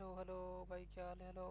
Hello hello भाई, क्या हाल है? Hello.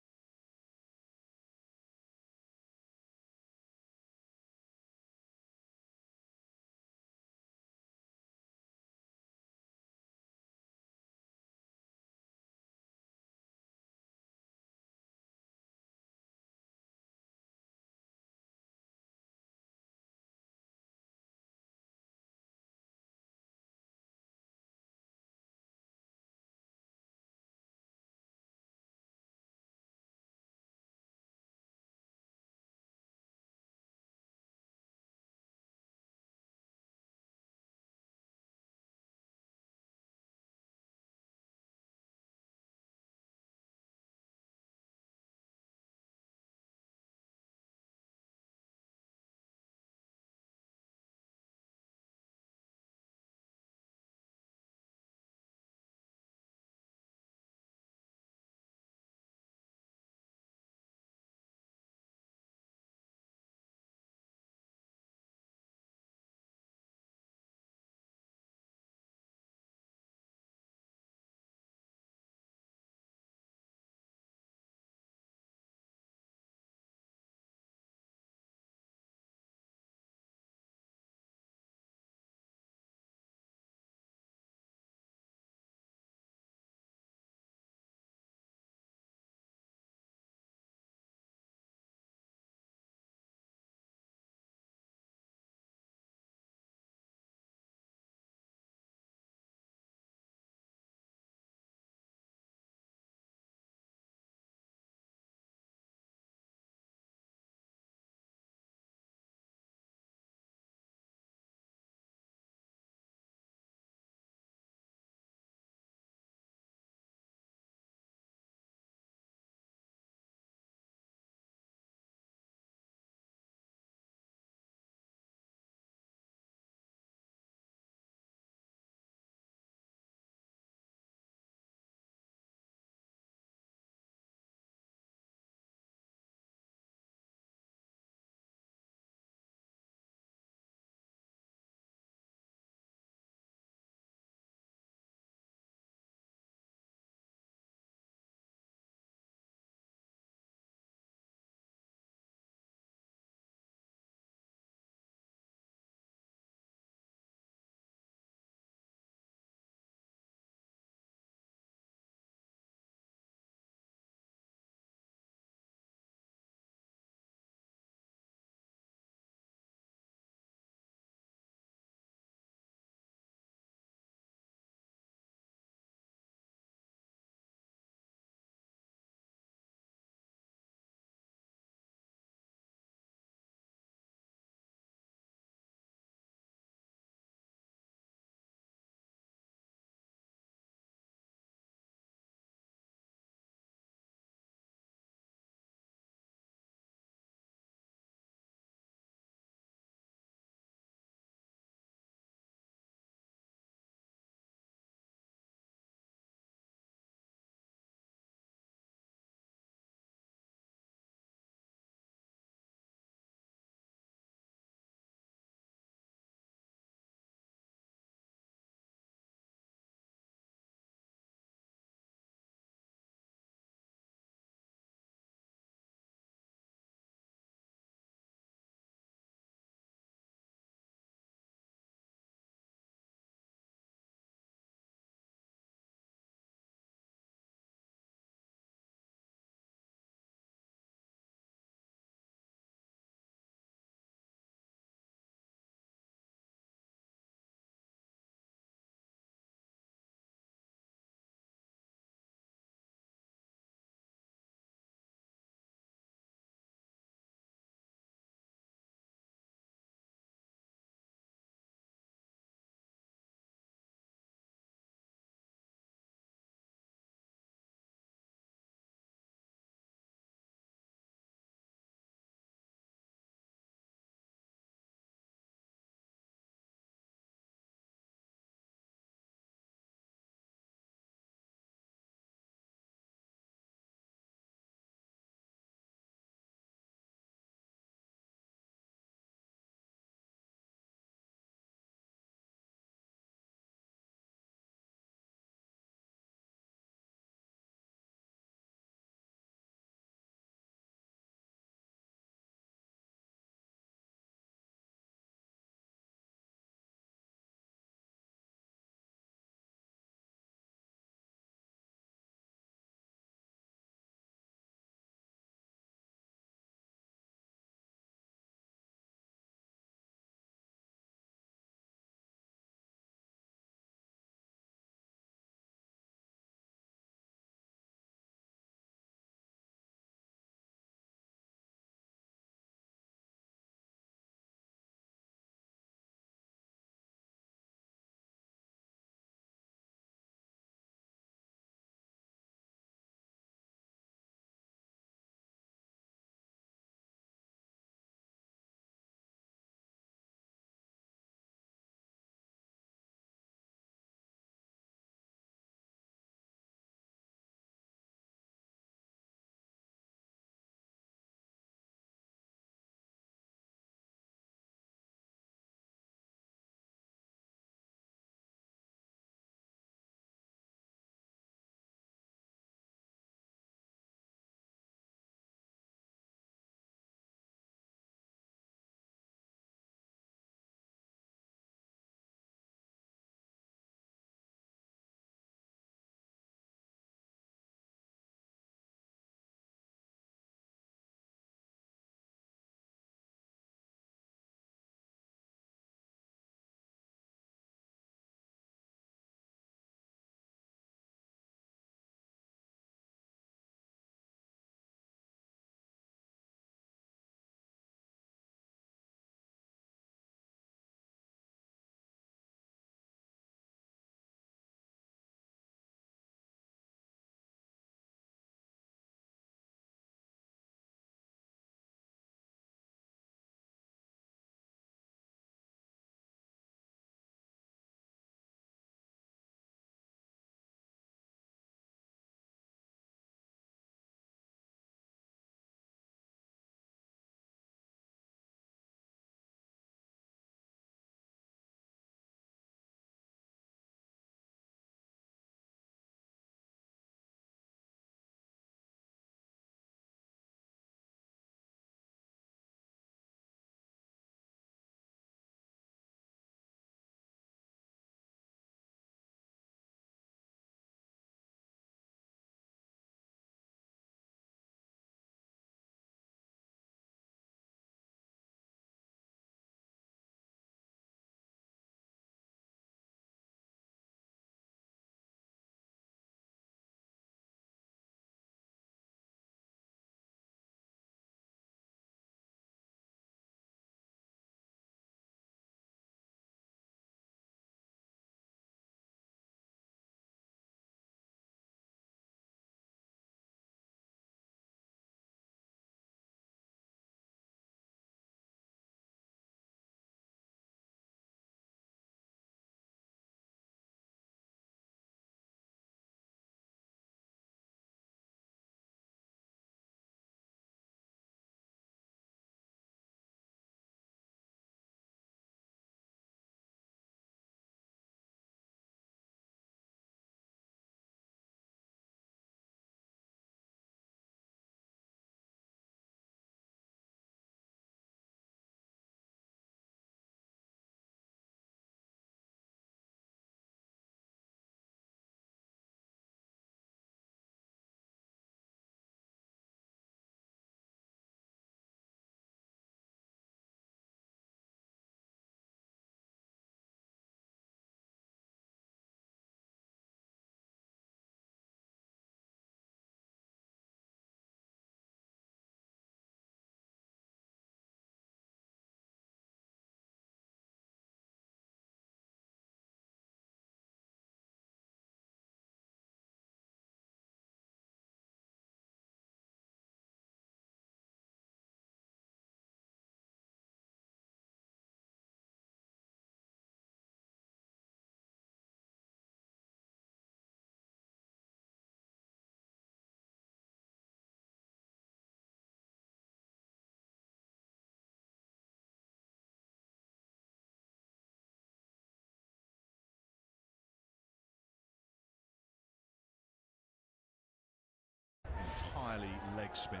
entirely leg spin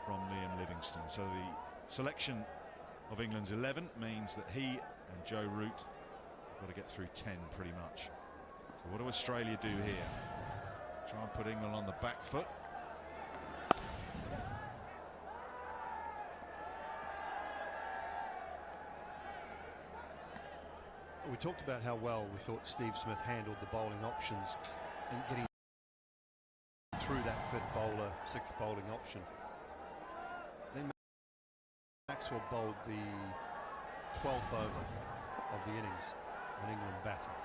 from Liam Livingstone. So the selection of England's 11 means that he and Joe Root have got to get through 10 pretty much. So what do Australia do here? Try and put England on the back foot. We talked about how well we thought Steve Smith handled the bowling options and getting through that fifth bowler, sixth bowling option. Then Maxwell bowled the 12th over of the innings on England batting.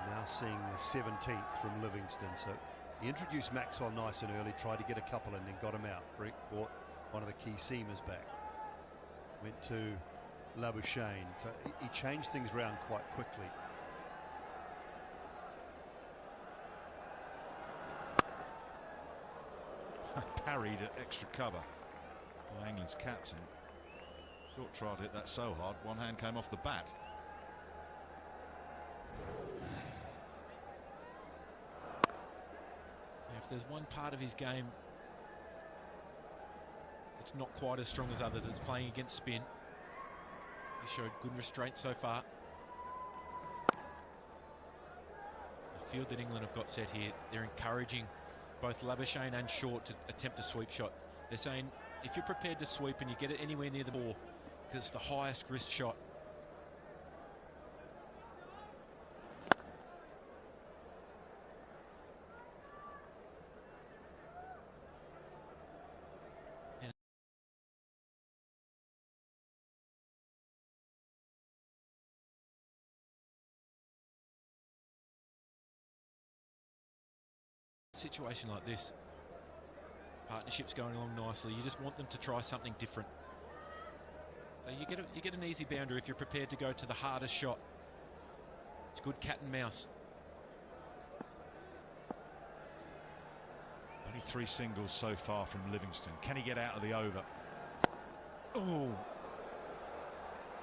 Now seeing the 17th from Livingstone. So he introduced Maxwell nice and early, tried to get a couple and then got him out. Brought one of the key seamers back. Went to Labuschagne. So he changed things around quite quickly. Parried at extra cover by England's captain. Short tried to hit that so hard, one hand came off the bat. If there's one part of his game that's not quite as strong as others, it's playing against spin. He showed good restraint so far. The field that England have got set here, they're encouraging both Labuschagne and Short to attempt a sweep shot. They're saying if you're prepared to sweep and you get it anywhere near the ball, because it's the highest risk shot. Situation like this, partnerships going along nicely, you just want them to try something different. So you get an easy boundary if you're prepared to go to the hardest shot. It's good cat and mouse. Only 3 singles so far from Livingstone. Can he get out of the over? Oh,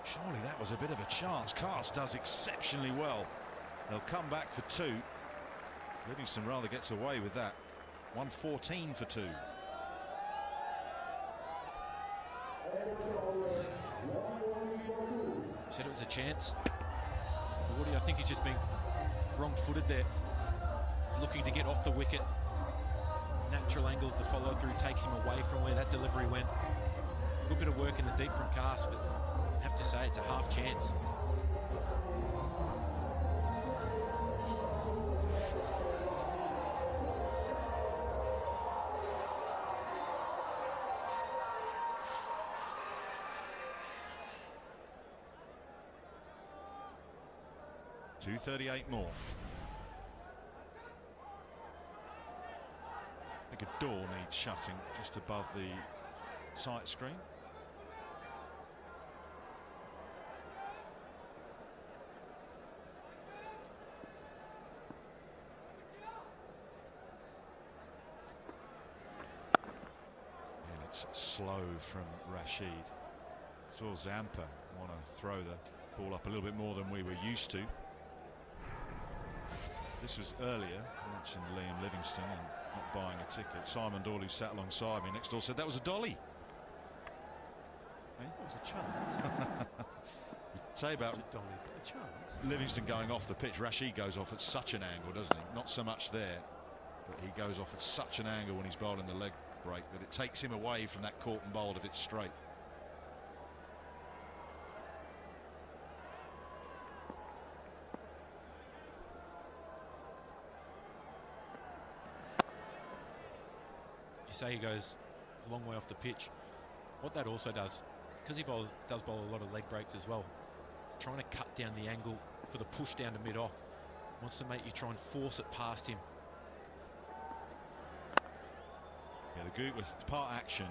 surely that was a bit of a chance. Cast does exceptionally well. They'll come back for 2. Livingstone rather gets away with that. 114 for 2. Said it was a chance. Woody, I think he's just been wrong-footed there. Looking to get off the wicket. Natural angles, the follow-through takes him away from where that delivery went. Good bit of work in the deep from cast, but I have to say it's a half chance. .238 more. I think a door needs shutting just above the sight screen. And it's slow from Rashid. Saw Zampa want to throw the ball up a little bit more than we were used to. This was earlier. I mentioned Liam Livingstone and not buying a ticket. Simon Doyle, who sat alongside me next door, said that was a dolly. It was a chance. You say about a dolly, a chance. Livingstone going off the pitch. Rashid goes off at such an angle, doesn't he? Not so much there, but he goes off at such an angle when he's bowling the leg break that it takes him away from that caught and bowled if it's straight. Say he goes a long way off the pitch. What that also does, because he does bowl a lot of leg breaks as well, it's trying to cut down the angle for the push down to mid-off. Wants to make you try and force it past him. Yeah, the Goog was part action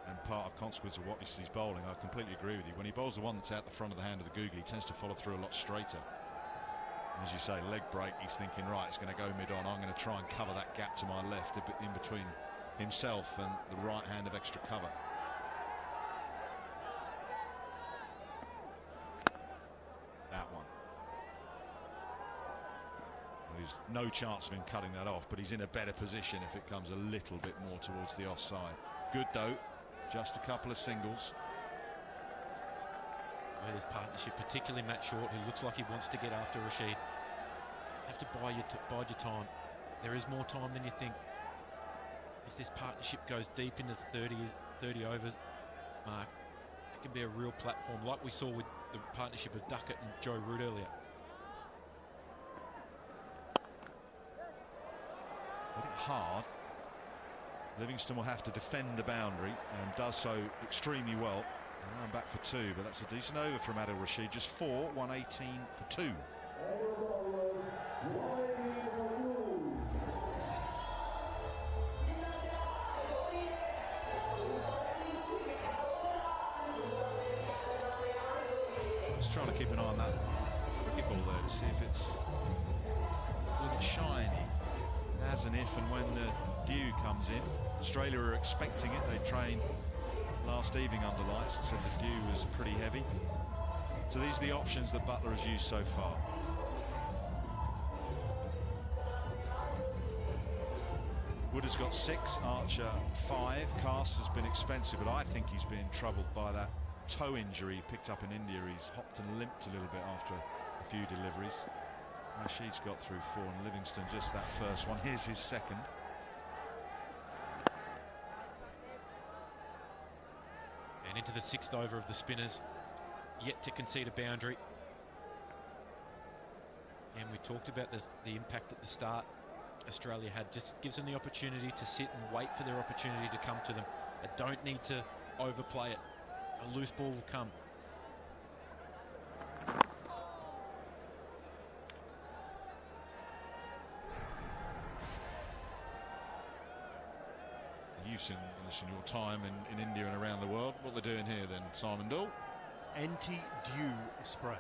and part of consequence of what he's bowling. I completely agree with you. When he bowls the one that's out the front of the hand of the Googly, he tends to follow through a lot straighter. And as you say, leg break, he's thinking, right, it's going to go mid-on. I'm going to try and cover that gap to my left, a bit in between himself and the right hand of extra cover. That one. There's no chance of him cutting that off, but he's in a better position if it comes a little bit more towards the offside. Good though, just a couple of singles. Well, this partnership, particularly Matt Short, who looks like he wants to get after Rashid, have to bide your time. There is more time than you think. If this partnership goes deep into the 30 over mark, it can be a real platform, like we saw with the partnership of Duckett and Joe Root earlier. Hit it hard. Livingston will have to defend the boundary and does so extremely well. And back for two, but that's a decent over from Adil Rashid. Just 4, 118 for 2. Just trying to keep an eye on that cricket ball there to see if it's a little shiny. As and if and when the dew comes in. Australia are expecting it. They trained last evening under lights and said the dew was pretty heavy. So these are the options that Buttler has used so far. Wood has got 6, Archer 5. Cast has been expensive, but I think he's been troubled by that toe injury he picked up in India. He's hopped and limped a little bit after a few deliveries. Rashid's got through 4 and Livingston just that first one. Here's his second. And into the 6th over of the spinners, yet to concede a boundary. And we talked about the impact at the start Australia had. Just gives them the opportunity to sit and wait for their opportunity to come to them. They don't need to overplay it. A loose ball will come. You've seen this in your time in India and around the world. What they're doing here then, Simon Doull? Anti-dew spray.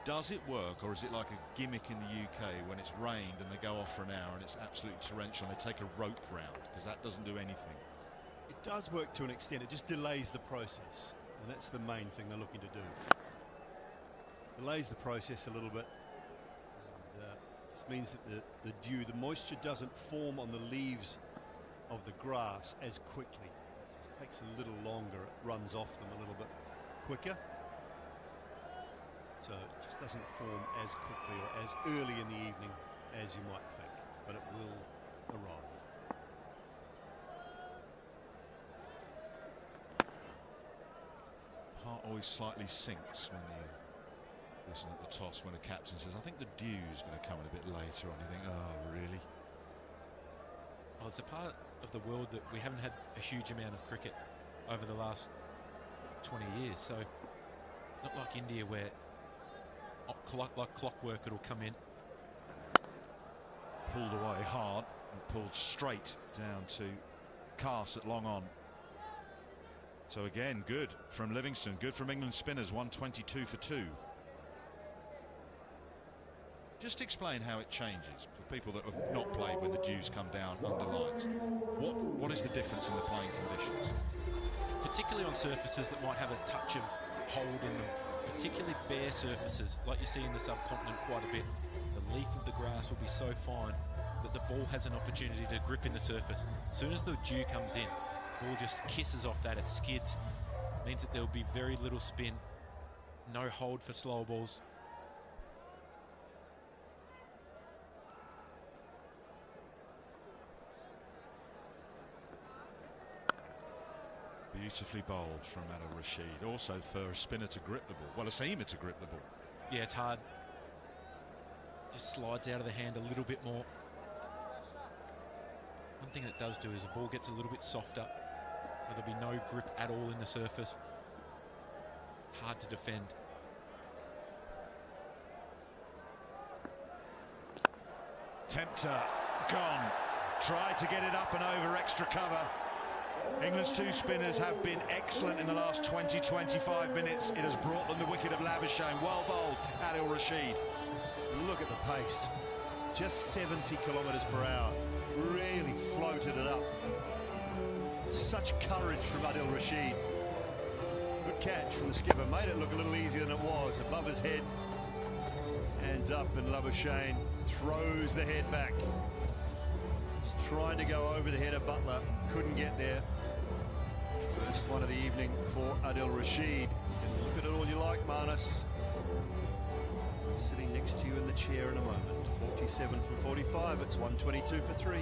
Does it work, or is it like a gimmick in the UK when it's rained and they go off for an hour and it's absolutely torrential and they take a rope round, because that doesn't do anything? It does work to an extent. It just delays the process, and that's the main thing they're looking to do. Delays the process a little bit. And, means that the dew, the moisture doesn't form on the leaves of the grass as quickly. It just takes a little longer. It runs off them a little bit quicker. So it just doesn't form as quickly or as early in the evening as you might think, but it will arrive. Heart always slightly sinks when you listen at the toss when a captain says, I think the dew is going to come in a bit later on. You think, oh, really? Well, it's a part of the world that we haven't had a huge amount of cricket over the last 20 years. So it's not like India where like clockwork it'll come in. Pulled away hard and pulled straight down to Cast at long on. So again, good from Livingston, good from England spinners, 122 for 2. Just explain how it changes for people that have not played when the dews come down under lights. What is the difference in the playing conditions? Particularly on surfaces that might have a touch of hold in them, particularly bare surfaces like you see in the subcontinent quite a bit. The leaf of the grass will be so fine that the ball has an opportunity to grip in the surface. As soon as the dew comes in, the ball just kisses off that, it skids. It means that there will be very little spin, no hold for slow balls. Beautifully bowled from Adil Rashid. Also for a spinner to grip the ball. Well, a seamer to grip the ball. Yeah, it's hard. Just slides out of the hand a little bit more. One thing it does do is the ball gets a little bit softer, so there'll be no grip at all in the surface. Hard to defend. Tempter gone. Try to get it up and over extra cover. England's 2 spinners have been excellent in the last 20-25 minutes. It has brought them the wicket of Labuschagne. Well bowled, Adil Rashid. Look at the pace. Just 70 kilometres per hour. Really floated it up. Such courage from Adil Rashid. Good catch from the skipper. Made it look a little easier than it was. Above his head. Hands up, and Labuschagne throws the head back. He's trying to go over the head of Butler. Couldn't get there. First one of the evening for Adil Rashid. And look at it all you like, Marnus. Sitting next to you in the chair in a moment. 47 from 45. It's 122 for 3.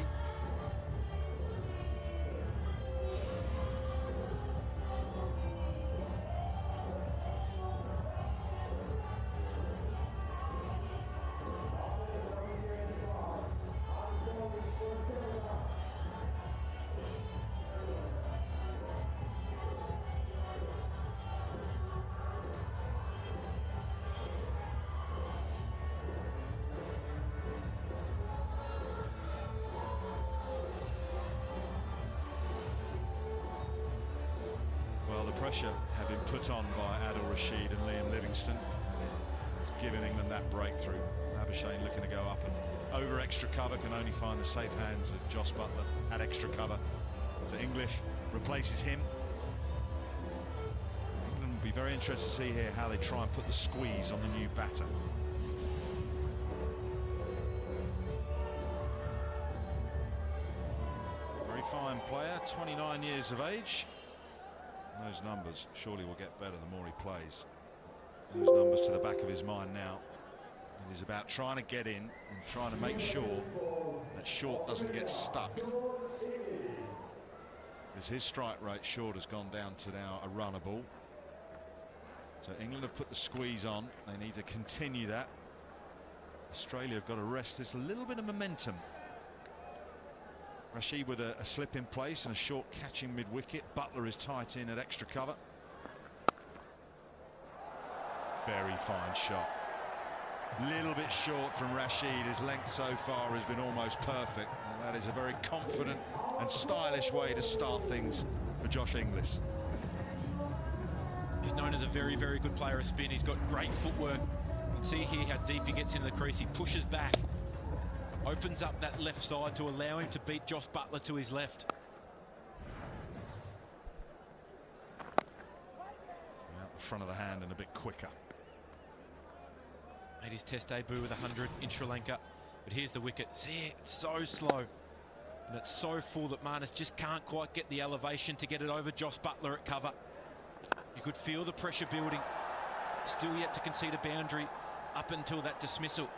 Pressure had been put on by Adil Rashid and Liam Livingston. It's giving England that breakthrough. Labuschagne looking to go up and over extra cover, can only find the safe hands of Jos Buttler at extra cover. So English replaces him. England will be very interested to see here how they try and put the squeeze on the new batter. Very fine player, 29 years of age. Those numbers surely will get better the more he plays. Those numbers to the back of his mind now. It is about trying to get in and trying to make sure that short doesn't get stuck. As his strike rate short has gone down to now a runner ball. So England have put the squeeze on. They need to continue that. Australia have got to rest this little bit of momentum. Rashid with a slip in place and a short catching mid-wicket. Butler is tight in at extra cover. Very fine shot. Little bit short from Rashid. His length so far has been almost perfect. And that is a very confident and stylish way to start things for Josh Inglis. He's known as a very, very good player of spin. He's got great footwork. You can see here how deep he gets into the crease. He pushes back. Opens up that left side to allow him to beat Jos Buttler to his left. Out the front of the hand and a bit quicker. Made his test debut with 100 in Sri Lanka. But here's the wicket. See, it's so slow. And it's so full that Marnus just can't quite get the elevation to get it over Jos Buttler at cover. You could feel the pressure building. Still yet to concede a boundary up until that dismissal.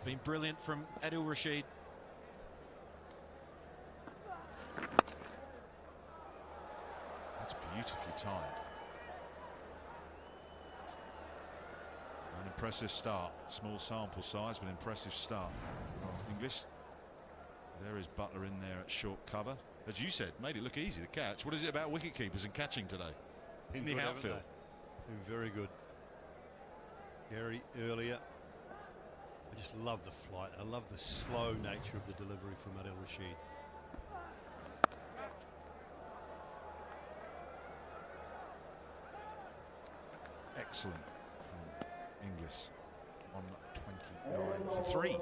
Been brilliant from Adil Rashid. That's beautifully timed. An impressive start. Small sample size, but impressive start. English. There is Butler in there at short cover. As you said, made it look easy, the catch. What is it about wicket keepers and catching today? In the outfield. Been very good. Gary earlier. I just love the flight. I love the slow nature of the delivery from Adil Rashid. Excellent from Inglis. 129 for 3.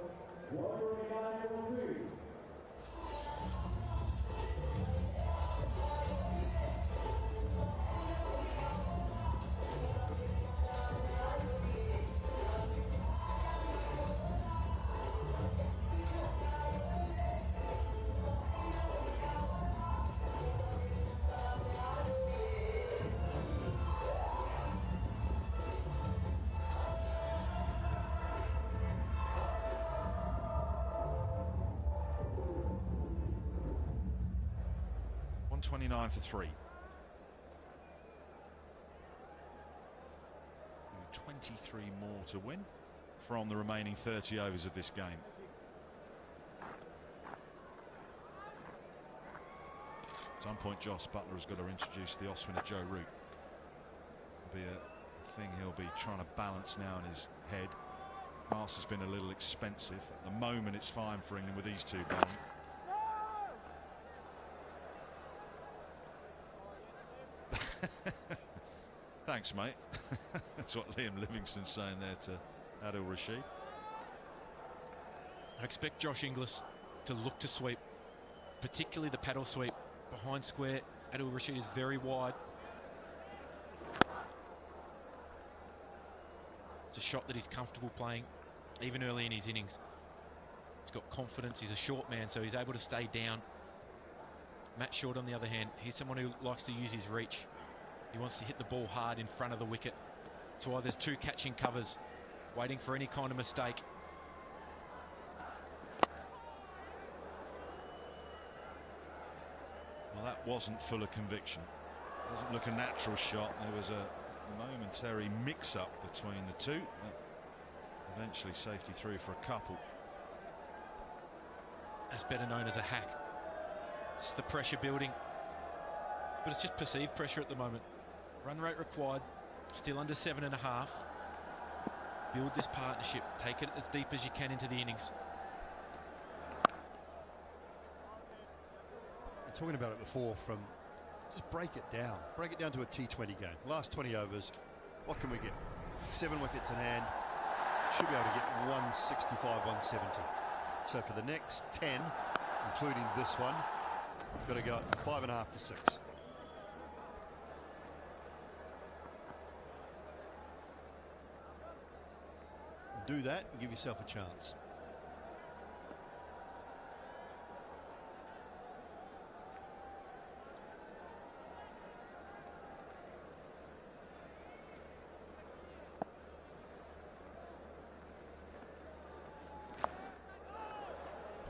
$129 for 3. 23 more to win from the remaining 30 overs of this game. At some point Jos Buttler has got to introduce the off-spinner Joe Root. It'll be a thing he'll be trying to balance now in his head. Pass has been a little expensive. At the moment it's fine for England with these two bowling. Thanks, mate. That's what Liam Livingston's saying there to Adil Rashid. I expect Josh Inglis to look to sweep, particularly the paddle sweep behind square. Adil Rashid is very wide. It's a shot that he's comfortable playing, even early in his innings. He's got confidence, he's a short man, so he's able to stay down. Matt Short, on the other hand, he's someone who likes to use his reach. He wants to hit the ball hard in front of the wicket. That's why there's two catching covers, waiting for any kind of mistake. Well, that wasn't full of conviction. Doesn't look a natural shot. There was a momentary mix-up between the two. Eventually safety through for a couple. That's better known as a hack. It's the pressure building, but it's just perceived pressure at the moment. Run rate required, still under 7.5. Build this partnership, take it as deep as you can into the innings. We're talking about it before, from just break it down to a T20 game. Last 20 overs, what can we get? 7 wickets in hand, should be able to get 165, 170. So for the next 10, including this one, got to go 5.5 to 6. Do that and give yourself a chance.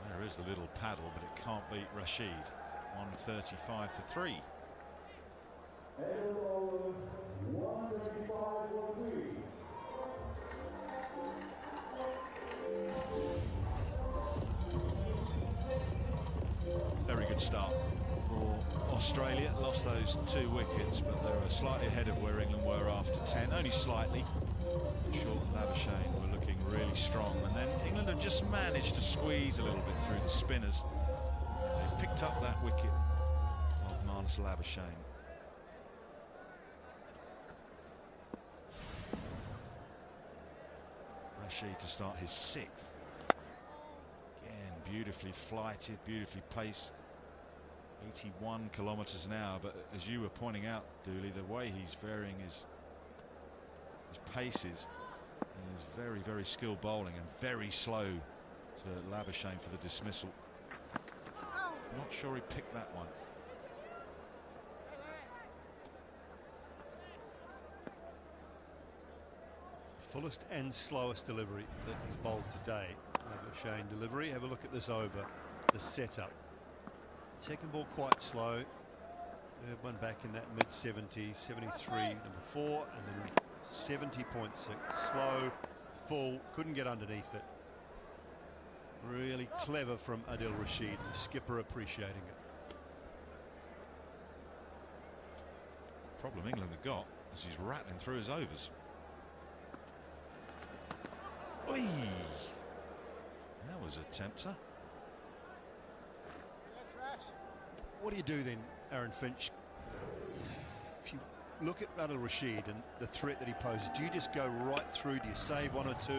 There is the little paddle, but it can't beat Rashid. 135 for 3. Very good start for Australia. Lost those 2 wickets, but they were slightly ahead of where England were after 10, only slightly. Short and Labuschagne were looking really strong, and then England have just managed to squeeze a little bit through the spinners. They picked up that wicket of Marnus Labuschagne. Rashid to start his 6th. Again, beautifully flighted, beautifully paced. 81 kilometres an hour, but as you were pointing out, Dooley, the way he's varying his paces, is very, very skilled bowling and very slow to Labuschagne for the dismissal. Not sure he picked that one. Fullest and slowest delivery that he's bowled today. Labuschagne delivery. Have a look at this over, the setup. Second ball quite slow. Third one back in that mid-70s, 73, number 4, and then 70.6. Slow, full, couldn't get underneath it. Really clever from Adil Rashid, the skipper appreciating it. Problem England have got is he's rattling through his overs. Oi! That was a tempter. What do you do then, Aaron Finch? If you look at Adil Rashid and the threat that he poses, do you just go right through? Do you save 1 or 2?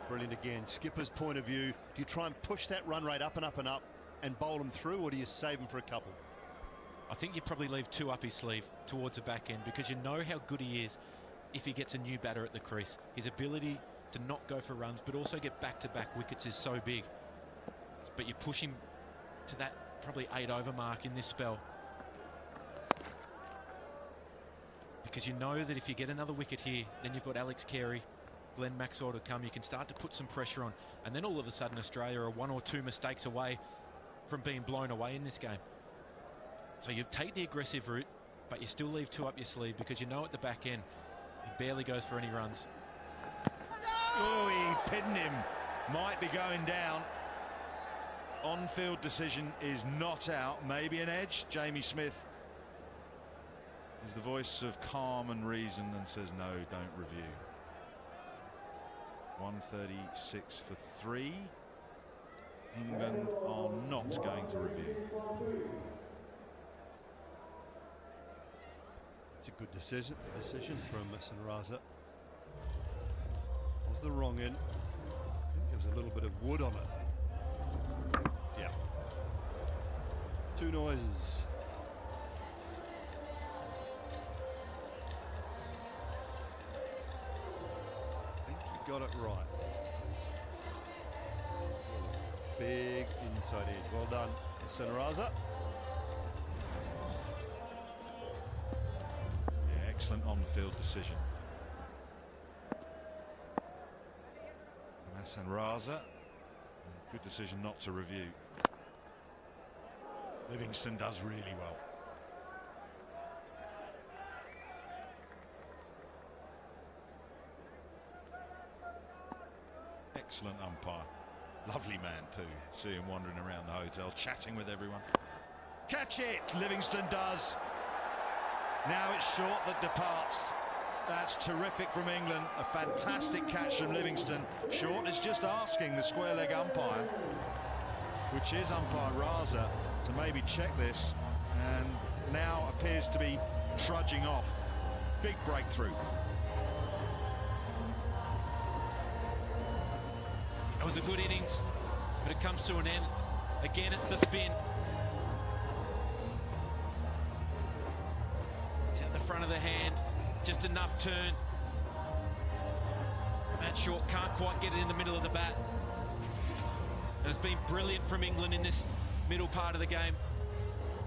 Brilliant again. Skipper's point of view. Do you try and push that run rate up and up and up and bowl him through, or do you save him for a couple? I think you probably leave 2 up his sleeve towards the back end, because you know how good he is if he gets a new batter at the crease. His ability to not go for runs but also get back-to-back wickets is so big. But you push him to that probably 8 over mark in this spell, because you know that if you get another wicket here, then you've got Alex Carey, Glenn Maxwell to come. You can start to put some pressure on, and then all of a sudden Australia are 1 or 2 mistakes away from being blown away in this game. So you take the aggressive route, but you still leave 2 up your sleeve, because you know at the back end he barely goes for any runs. Oh, he pinned him. Might be going down. On-field decision is not out. Maybe an edge. Jamie Smith is the voice of calm and reason and says no, don't review. 136 for 3. England are not going to review. It's a good decision from Sunraza. Was the wrong end. I think there was a little bit of wood on it. Yeah. 2 noises. got it right. Big inside edge. Well done, Sanaraza. Yeah, excellent on-field decision. Hassan Raza, good decision not to review. Livingston does really well. Excellent umpire. Lovely man too. See him wandering around the hotel, chatting with everyone. Catch it! Livingston does. Now it's short that departs. That's terrific from England. A fantastic catch from Livingston. Short is just asking the square leg umpire, which is umpire Raza, to maybe check this, and now appears to be trudging off. Big breakthrough. It was a good innings, but it comes to an end. Again, it's the spin. It's at the front of the hand, just enough turn. Matt Short can't quite get it in the middle of the bat. And it's been brilliant from England in this middle part of the game.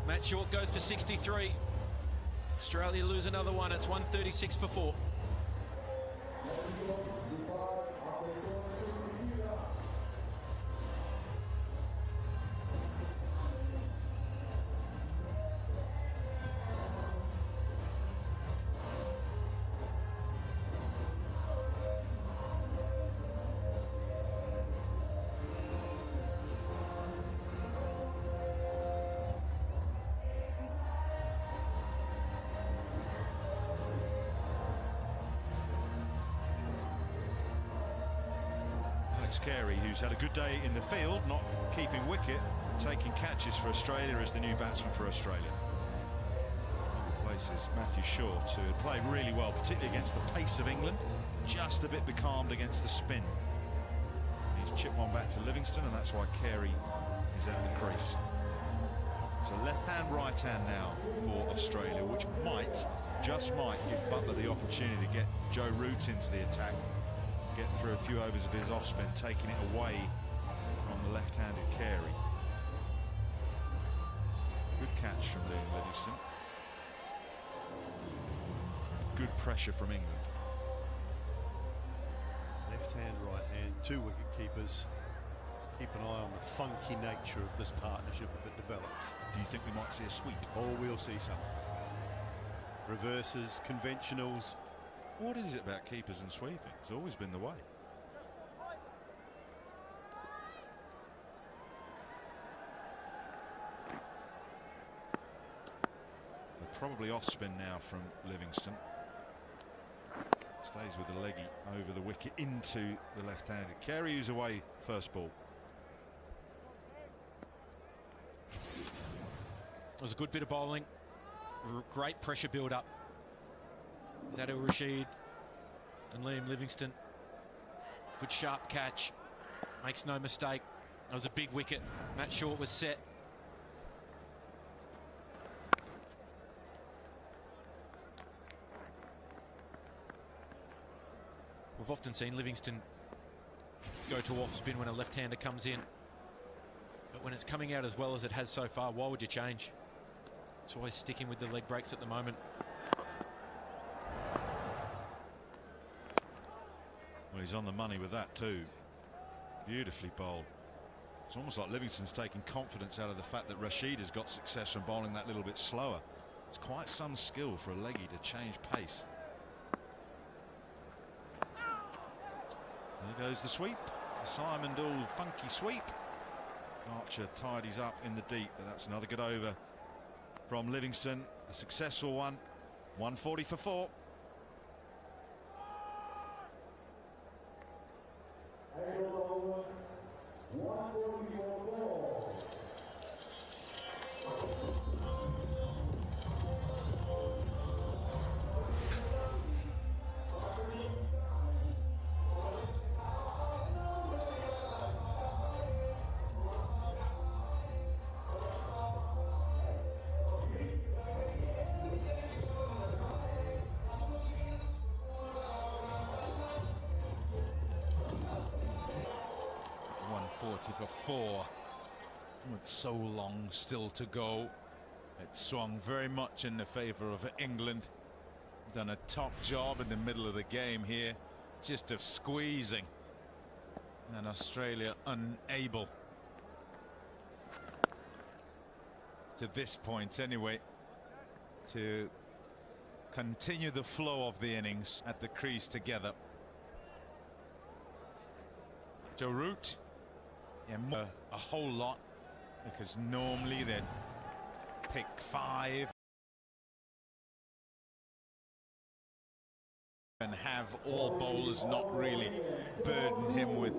Matt Short goes for 63. Australia lose another one. It's 136 for 4. Carey, who's had a good day in the field, not keeping wicket, taking catches for Australia as the new batsman for Australia. He replaces Matthew Short, who had played really well, particularly against the pace of England, just a bit becalmed against the spin. He's chipped one back to Livingston, and that's why Carey is at the crease. So left hand, right hand now for Australia, which might, just might, give Butler the opportunity to get Joe Root into the attack, get through a few overs of his off-spin, taking it away from the left-handed Carey. Good catch from Liam Livingston. Good pressure from England. Left hand, right hand, 2 wicket keepers. Keep an eye on the funky nature of this partnership if it develops. Do you think we might see a sweep? Oh, we'll see some. Reverses, conventionals. What is it about keepers and sweeping? It's always been the way. They're probably off spin now from Livingston. Stays with the leggy over the wicket into the left-handed. Carey, who's away first ball. It was a good bit of bowling. Great pressure build-up. Adil Rashid and Liam Livingston. Good sharp catch. Makes no mistake. That was a big wicket. Matt Short was set. We've often seen Livingston go to off spin when a left-hander comes in. But when it's coming out as well as it has so far, why would you change? It's always sticking with the leg breaks at the moment. Well, he's on the money with that too. Beautifully bowled. It's almost like Livingston's taking confidence out of the fact that Rashid has got success from bowling that little bit slower. It's quite some skill for a leggy to change pace. There goes the sweep. The Simon Doull funky sweep. Archer tidies up in the deep, but that's another good over from Livingston. A successful one. 140 for 4. 20 for 4. With so long still to go, it swung very much in the favour of England. Done a top job in the middle of the game here, just of squeezing, and Australia unable, to this point anyway, to continue the flow of the innings at the crease together. Joe Root, yeah, a whole lot, because normally they'd pick 5 and have all bowlers not really burden him with